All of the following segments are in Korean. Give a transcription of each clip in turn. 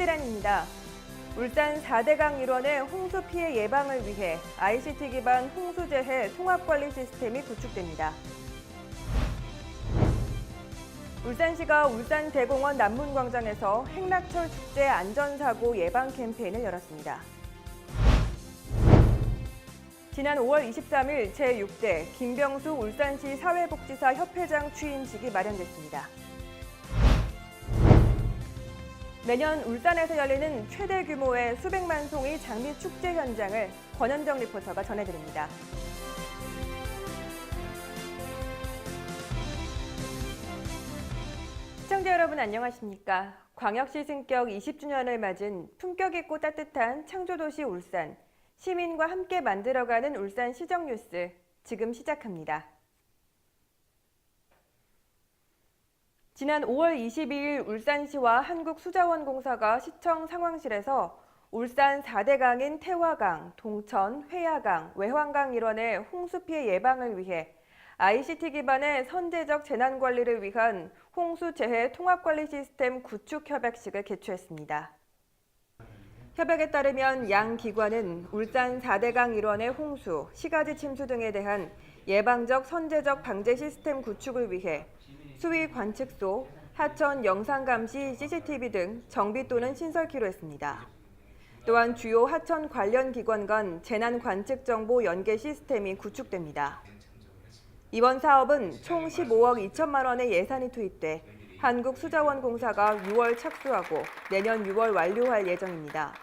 신드란입니다. 울산 4대강 일원의 홍수 피해 예방을 위해 ICT 기반 홍수재해 통합관리 시스템이 구축됩니다. 울산시가 울산대공원 남문광장에서 행락철 축제 안전사고 예방 캠페인을 열었습니다. 지난 5월 23일 제6대 김병수 울산시 사회복지사 협회장 취임식이 마련됐습니다. 매년 울산에서 열리는 최대 규모의 수백만 송이 장미 축제 현장을 권현정 리포터가 전해드립니다. 시청자 여러분 안녕하십니까? 광역시 승격 20주년을 맞은 품격 있고 따뜻한 창조도시 울산, 시민과 함께 만들어가는 울산 시정뉴스 지금 시작합니다. 지난 5월 22일 울산시와 한국수자원공사가 시청 상황실에서 울산 4대강인 태화강, 동천, 회야강, 외환강 일원의 홍수 피해 예방을 위해 ICT 기반의 선제적 재난관리를 위한 홍수재해 통합관리 시스템 구축 협약식을 개최했습니다. 협약에 따르면 양 기관은 울산 4대강 일원의 홍수, 시가지 침수 등에 대한 예방적 선제적 방제 시스템 구축을 위해 수위 관측소, 하천 영상 감시 CCTV 등 정비 또는 신설키로 했습니다. 또한 주요 하천 관련 기관 간 재난 관측 정보 연계 시스템이 구축됩니다. 이번 사업은 총 15억 2천만 원의 예산이 투입돼 한국수자원공사가 6월 착수하고 내년 6월 완료할 예정입니다.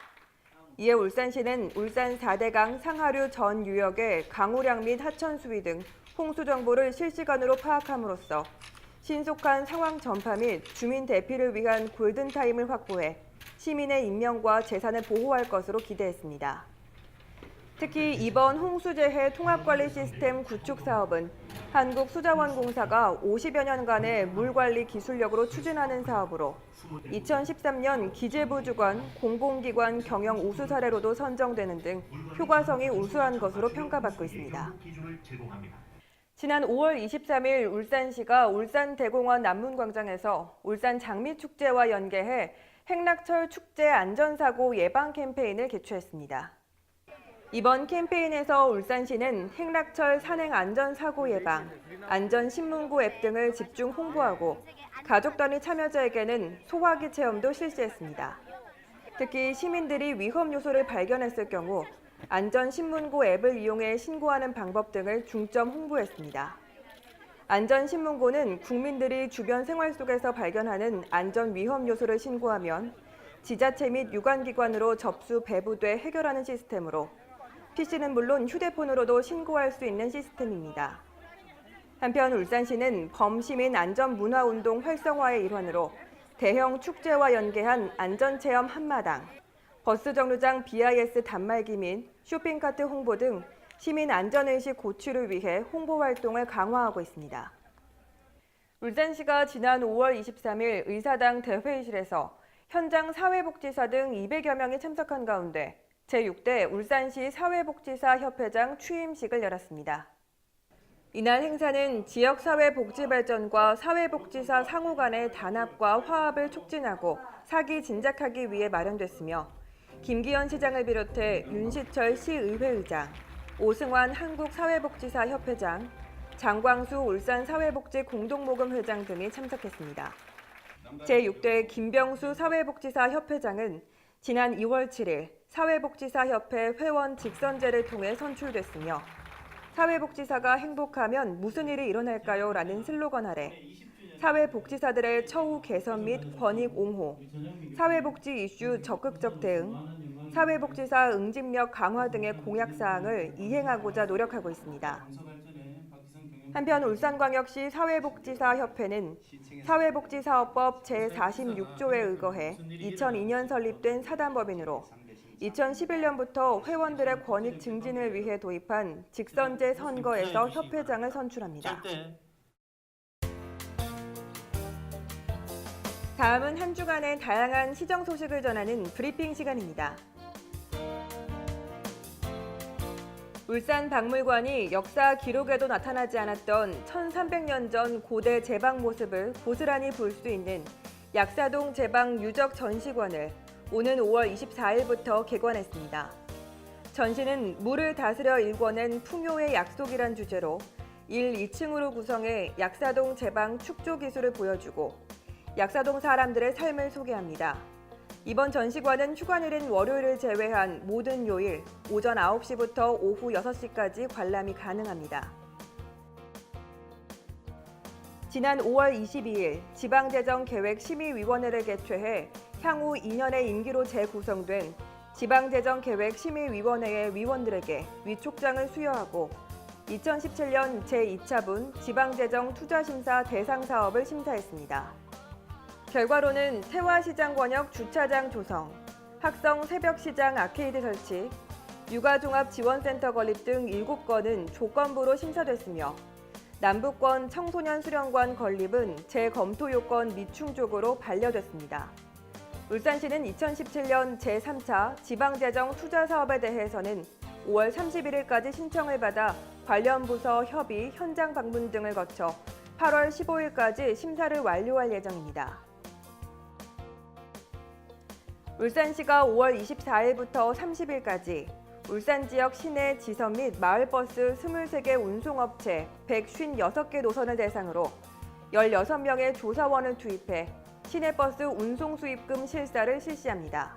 이에 울산시는 울산 4대강 상하류 전 유역의 강우량 및 하천 수위 등 홍수 정보를 실시간으로 파악함으로써 신속한 상황 전파 및 주민 대피를 위한 골든타임을 확보해 시민의 인명과 재산을 보호할 것으로 기대했습니다. 특히 이번 홍수재해 통합관리 시스템 구축 사업은 한국수자원공사가 50여 년간의 물관리 기술력으로 추진하는 사업으로 2013년 기재부 주관 공공기관 경영 우수 사례로도 선정되는 등 효과성이 우수한 것으로 평가받고 있습니다. 지난 5월 23일 울산시가 울산대공원 남문광장에서 울산 장미축제와 연계해 행락철 축제 안전사고 예방 캠페인을 개최했습니다. 이번 캠페인에서 울산시는 행락철 산행 안전사고 예방, 안전신문고 앱 등을 집중 홍보하고 가족 단위 참여자에게는 소화기 체험도 실시했습니다. 특히 시민들이 위험 요소를 발견했을 경우 안전신문고 앱을 이용해 신고하는 방법 등을 중점 홍보했습니다. 안전신문고는 국민들이 주변 생활 속에서 발견하는 안전 위험 요소를 신고하면 지자체 및 유관기관으로 접수 배부돼 해결하는 시스템으로 PC는 물론 휴대폰으로도 신고할 수 있는 시스템입니다. 한편 울산시는 범시민 안전문화운동 활성화의 일환으로 대형 축제와 연계한 안전체험 한마당, 버스 정류장 BIS 단말기 및 쇼핑카트 홍보 등 시민 안전의식 고취를 위해 홍보 활동을 강화하고 있습니다. 울산시가 지난 5월 23일 의사당 대회의실에서 현장 사회복지사 등 200여 명이 참석한 가운데 제6대 울산시 사회복지사 협회장 취임식을 열었습니다. 이날 행사는 지역사회복지발전과 사회복지사 상호 간의 단합과 화합을 촉진하고 사기 진작하기 위해 마련됐으며 김기현 시장을 비롯해 윤시철 시의회의장, 오승환 한국사회복지사 협회장, 장광수 울산사회복지 공동모금 회장 등이 참석했습니다. 제6대 김병수 사회복지사 협회장은 지난 2월 7일 사회복지사협회 회원 직선제를 통해 선출됐으며 사회복지사가 행복하면 무슨 일이 일어날까요? 라는 슬로건 아래 사회복지사들의 처우 개선 및 권익 옹호, 사회복지 이슈 적극적 대응, 사회복지사 응집력 강화 등의 공약사항을 이행하고자 노력하고 있습니다. 한편 울산광역시 사회복지사협회는 사회복지사업법 제46조에 의거해 2002년 설립된 사단법인으로 2011년부터 회원들의 권익 증진을 위해 도입한 직선제 선거에서 협회장을 선출합니다. 다음은 한 주간의 다양한 시정 소식을 전하는 브리핑 시간입니다. 울산박물관이 역사 기록에도 나타나지 않았던 1300년 전 고대 제방 모습을 고스란히 볼 수 있는 약사동 제방 유적 전시관을 오는 5월 24일부터 개관했습니다. 전시는 물을 다스려 일궈낸 풍요의 약속이란 주제로 1, 2층으로 구성해 약사동 제방 축조 기술을 보여주고 약사동 사람들의 삶을 소개합니다. 이번 전시관은 휴관일인 월요일을 제외한 모든 요일 오전 9시부터 오후 6시까지 관람이 가능합니다. 지난 5월 22일 지방재정계획심의위원회를 개최해 향후 2년의 임기로 재구성된 지방재정계획심의위원회의 위원들에게 위촉장을 수여하고 2017년 제2차분 지방재정투자심사 대상사업을 심사했습니다. 결과로는 태화시장 권역 주차장 조성, 학성 새벽시장 아케이드 설치, 육아종합지원센터 건립 등 7건은 조건부로 심사됐으며 남부권 청소년 수련관 건립은 재검토 요건 미충족으로 반려됐습니다. 울산시는 2017년 제3차 지방재정 투자 사업에 대해서는 5월 31일까지 신청을 받아 관련 부서 협의, 현장 방문 등을 거쳐 8월 15일까지 심사를 완료할 예정입니다. 울산시가 5월 24일부터 30일까지 울산 지역 시내 지선 및 마을버스 23개 운송업체 156개 노선을 대상으로 16명의 조사원을 투입해 시내버스 운송 수입금 실사를 실시합니다.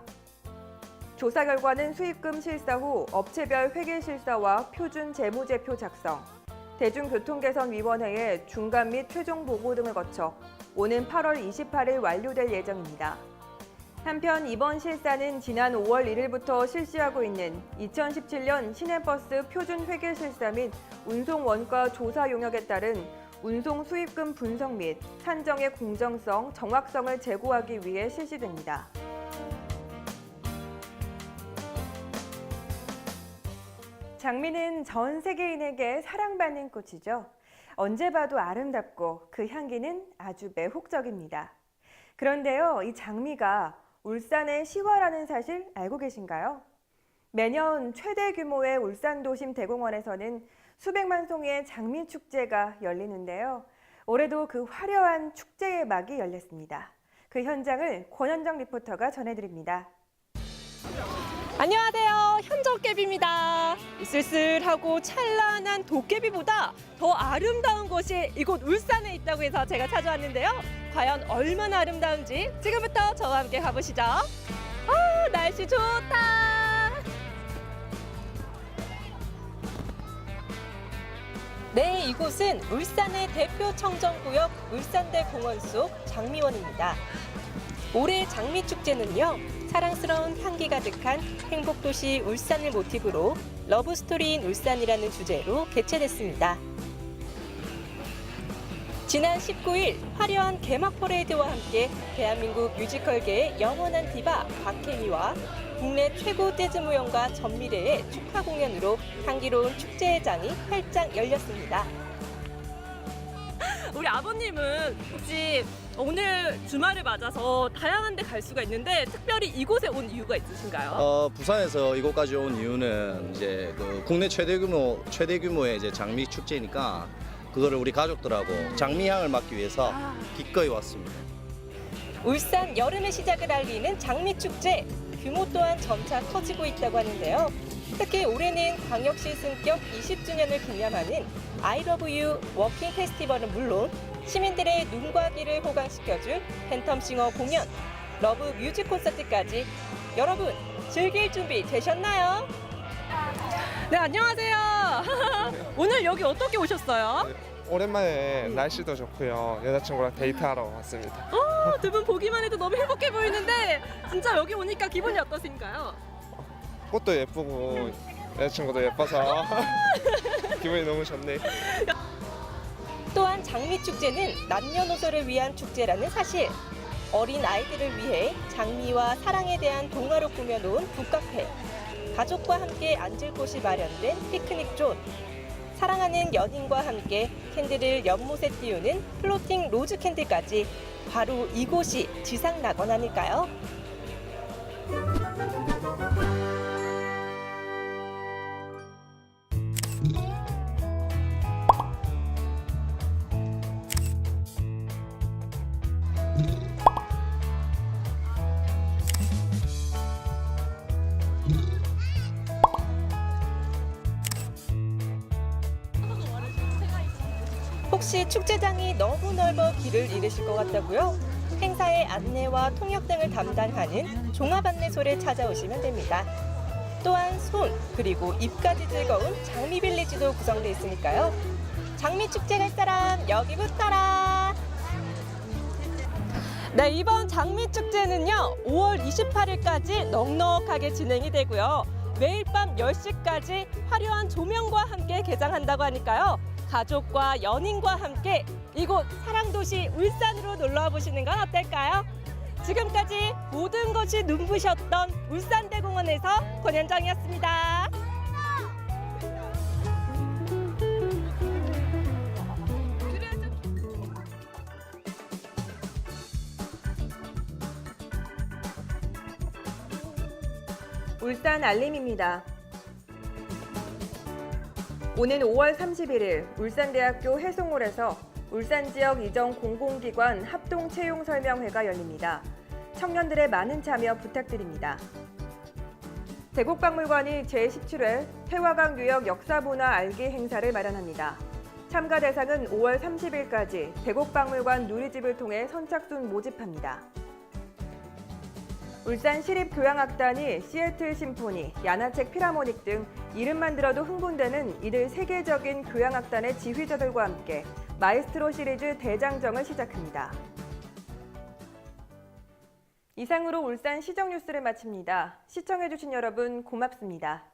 조사 결과는 수입금 실사 후 업체별 회계 실사와 표준 재무제표 작성, 대중교통개선위원회의 중간 및 최종 보고 등을 거쳐 오는 8월 28일 완료될 예정입니다. 한편 이번 실사는 지난 5월 1일부터 실시하고 있는 2017년 시내버스 표준 회계 실사 및 운송 원가 조사 용역에 따른 운송 수입금 분석 및 산정의 공정성, 정확성을 제고하기 위해 실시됩니다. 장미는 전 세계인에게 사랑받는 꽃이죠. 언제 봐도 아름답고 그 향기는 아주 매혹적입니다. 그런데요, 이 장미가 울산의 시화라는 사실 알고 계신가요? 매년 최대 규모의 울산 도심 대공원에서는 수백만 송이의 장미 축제가 열리는데요. 올해도 그 화려한 축제의 막이 열렸습니다. 그 현장을 권현정 리포터가 전해드립니다. 안녕하세요. 현정깨비입니다. 쓸쓸하고 찬란한 도깨비보다 더 아름다운 곳이 이곳 울산에 있다고 해서 제가 찾아왔는데요. 과연 얼마나 아름다운지 지금부터 저와 함께 가보시죠. 날씨 좋다. 네, 이곳은 울산의 대표 청정구역 울산대 공원 속 장미원입니다. 올해 장미축제는요, 사랑스러운 향기 가득한 행복도시 울산을 모티브로 러브스토리인 울산이라는 주제로 개최됐습니다. 지난 19일 화려한 개막 퍼레이드와 함께 대한민국 뮤지컬계의 영원한 디바 박혜미와 국내 최고 재즈 무용가 전미래의 축하 공연으로 향기로운 축제의 장이 활짝 열렸습니다. 우리 아버님은 혹시 오늘 주말을 맞아서 다양한 데 갈 수가 있는데 특별히 이곳에 온 이유가 있으신가요? 부산에서 이곳까지 온 이유는 이제 그 국내 최대 규모의 이제 장미 축제니까 그거를 우리 가족들하고 장미향을 맡기 위해서 기꺼이 왔습니다. 울산 여름의 시작을 알리는 장미축제, 규모 또한 점차 커지고 있다고 하는데요. 특히 올해는 광역시 승격 20주년을 기념하는 I Love You 워킹 페스티벌은 물론 시민들의 눈과 귀를 호강시켜줄 팬텀싱어 공연, 러브 뮤직 콘서트까지 여러분 즐길 준비 되셨나요? 네, 안녕하세요. 오늘 여기 어떻게 오셨어요? 오랜만에 날씨도 좋고요. 여자친구랑 데이트하러 왔습니다. 두 분 보기만 해도 너무 행복해 보이는데 진짜 여기 오니까 기분이 어떠신가요? 꽃도 예쁘고 여자친구도 예뻐서 기분이 너무 좋네. 또한 장미축제는 남녀노소를 위한 축제라는 사실. 어린 아이들을 위해 장미와 사랑에 대한 동화로 꾸며놓은 북카페, 가족과 함께 앉을 곳이 마련된 피크닉 존, 사랑하는 연인과 함께 캔들을 연못에 띄우는 플로팅 로즈 캔들까지 바로 이곳이 지상낙원 아닐까요? 혹시 축제장이 너무 넓어 길을 잃으실 것 같다고요? 행사의 안내와 통역 등을 담당하는 종합 안내소를 찾아오시면 됩니다. 또한 손 그리고 입까지 즐거운 장미 빌리지도 구성돼 있으니까요. 장미 축제 갈 사람 여기 붙어라. 네, 이번 장미 축제는요 5월 28일까지 넉넉하게 진행이 되고요. 매일 밤 10시까지 화려한 조명과 함께 개장한다고 하니까요. 가족과 연인과 함께 이곳 사랑도시 울산으로 놀러와 보시는 건 어떨까요? 지금까지 모든 것이 눈부셨던 울산대공원에서 권현정이었습니다. 울산 알림입니다. 오는 5월 31일 울산대학교 해송홀에서 울산 지역 이전 공공기관 합동 채용 설명회가 열립니다. 청년들의 많은 참여 부탁드립니다. 대곡박물관이 제17회 태화강 유역 역사문화 알기 행사를 마련합니다. 참가 대상은 5월 30일까지 대곡박물관 누리집을 통해 선착순 모집합니다. 울산 시립교향악단이 시애틀 심포니, 야나책 필하모닉 등 이름만 들어도 흥분되는 이들 세계적인 교향악단의 지휘자들과 함께 마에스트로 시리즈 대장정을 시작합니다. 이상으로 울산 시정 뉴스를 마칩니다. 시청해주신 여러분 고맙습니다.